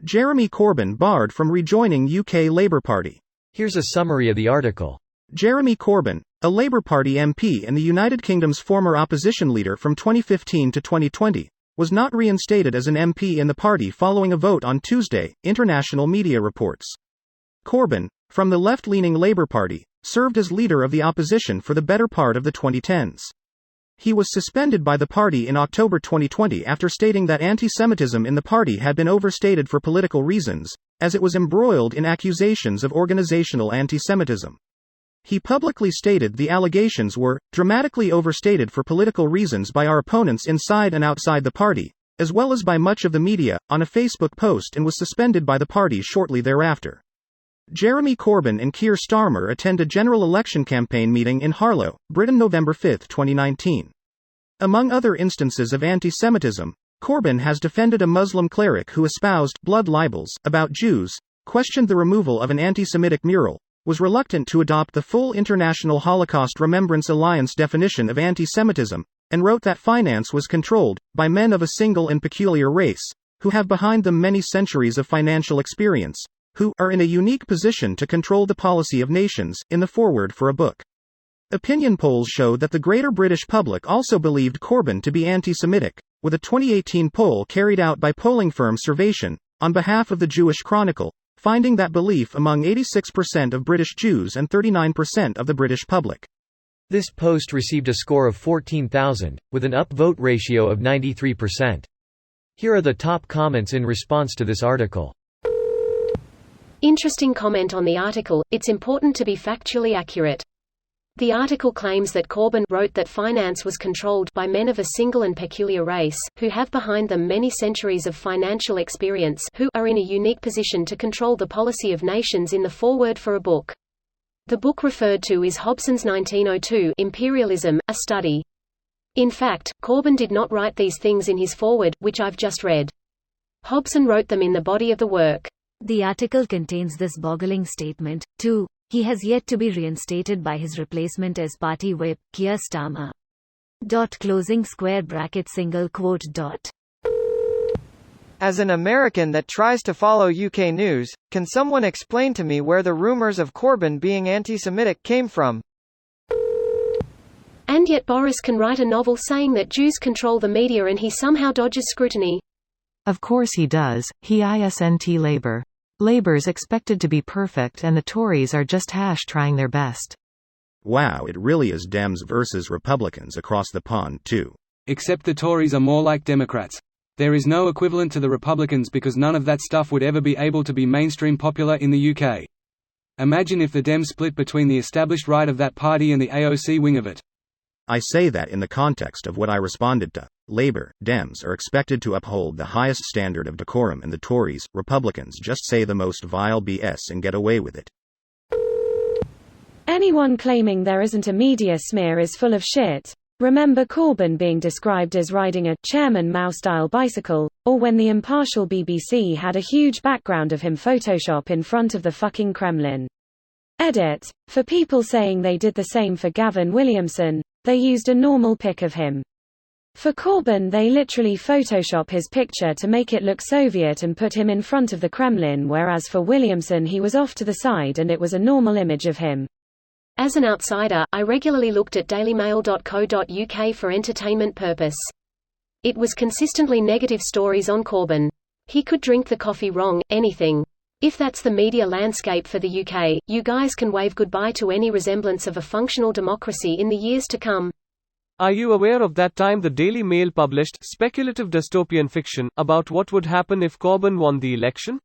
Jeremy Corbyn barred from rejoining UK Labour Party. Here's a summary of the article. Jeremy Corbyn, a Labour Party MP and the United Kingdom's former opposition leader from 2015 to 2020, was not reinstated as an MP in the party following a vote on Tuesday, international media reports. Corbyn, from the left-leaning Labour Party, served as leader of the opposition for the better part of the 2010s. He was suspended by the party in October 2020 after stating that anti-Semitism in the party had been overstated for political reasons, as it was embroiled in accusations of organizational anti-Semitism. He publicly stated the allegations were dramatically overstated for political reasons by our opponents inside and outside the party, as well as by much of the media, on a Facebook post, and was suspended by the party shortly thereafter. Jeremy Corbyn and Keir Starmer attend a general election campaign meeting in Harlow, Britain, November 5, 2019. Among other instances of anti-Semitism, Corbyn has defended a Muslim cleric who espoused blood libels about Jews, questioned the removal of an anti-Semitic mural, was reluctant to adopt the full International Holocaust Remembrance Alliance definition of anti-Semitism, and wrote that finance was controlled by men of a single and peculiar race, who have behind them many centuries of financial experience, who are in a unique position to control the policy of nations, in the foreword for a book. Opinion polls show that the greater British public also believed Corbyn to be anti-Semitic, with a 2018 poll carried out by polling firm Survation, on behalf of the Jewish Chronicle, finding that belief among 86% of British Jews and 39% of the British public. This post received a score of 14,000, with an upvote ratio of 93%. Here are the top comments in response to this article. Interesting comment on the article. It's important to be factually accurate. The article claims that Corbyn wrote that finance was controlled by men of a single and peculiar race, who have behind them many centuries of financial experience, who are in a unique position to control the policy of nations, in the foreword for a book. The book referred to is Hobson's 1902 Imperialism, a Study. In fact, Corbyn did not write these things in his foreword, which I've just read. Hobson wrote them in the body of the work. The article contains this boggling statement, too: he has yet to be reinstated by his replacement as party whip, Keir Starmer. Closing square bracket single quote dot. As an American that tries to follow UK news, can someone explain to me where the rumors of Corbyn being anti-Semitic came from? And yet Boris can write a novel saying that Jews control the media and he somehow dodges scrutiny. Of course he does. He isn't Labour. Labour's expected to be perfect and the Tories are just trying their best. Wow, it really is Dems versus Republicans across the pond too. Except the Tories are more like Democrats. There is no equivalent to the Republicans because none of that stuff would ever be able to be mainstream popular in the UK. Imagine if the Dems split between the established right of that party and the AOC wing of it. I say that in the context of what I responded to. Labour, Dems are expected to uphold the highest standard of decorum, and the Tories, Republicans just say the most vile BS and get away with it. Anyone claiming there isn't a media smear is full of shit. Remember Corbyn being described as riding a Chairman Mao-style bicycle, or when the impartial BBC had a huge background of him Photoshop in front of the fucking Kremlin. Edit. For people saying they did the same for Gavin Williamson, they used a normal pic of him. For Corbyn they literally Photoshop his picture to make it look Soviet and put him in front of the Kremlin, whereas for Williamson he was off to the side and it was a normal image of him. As an outsider, I regularly looked at dailymail.co.uk for entertainment purpose. It was consistently negative stories on Corbyn. He could drink the coffee wrong, anything. If that's the media landscape for the UK, you guys can wave goodbye to any resemblance of a functional democracy in the years to come. Are you aware of that time the Daily Mail published speculative dystopian fiction about what would happen if Corbyn won the election?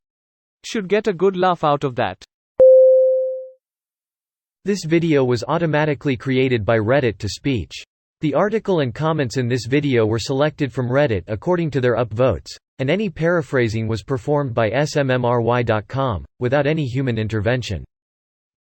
Should get a good laugh out of that. This video was automatically created by Reddit to speech. The article and comments in this video were selected from Reddit according to their upvotes, and any paraphrasing was performed by smmry.com, without any human intervention.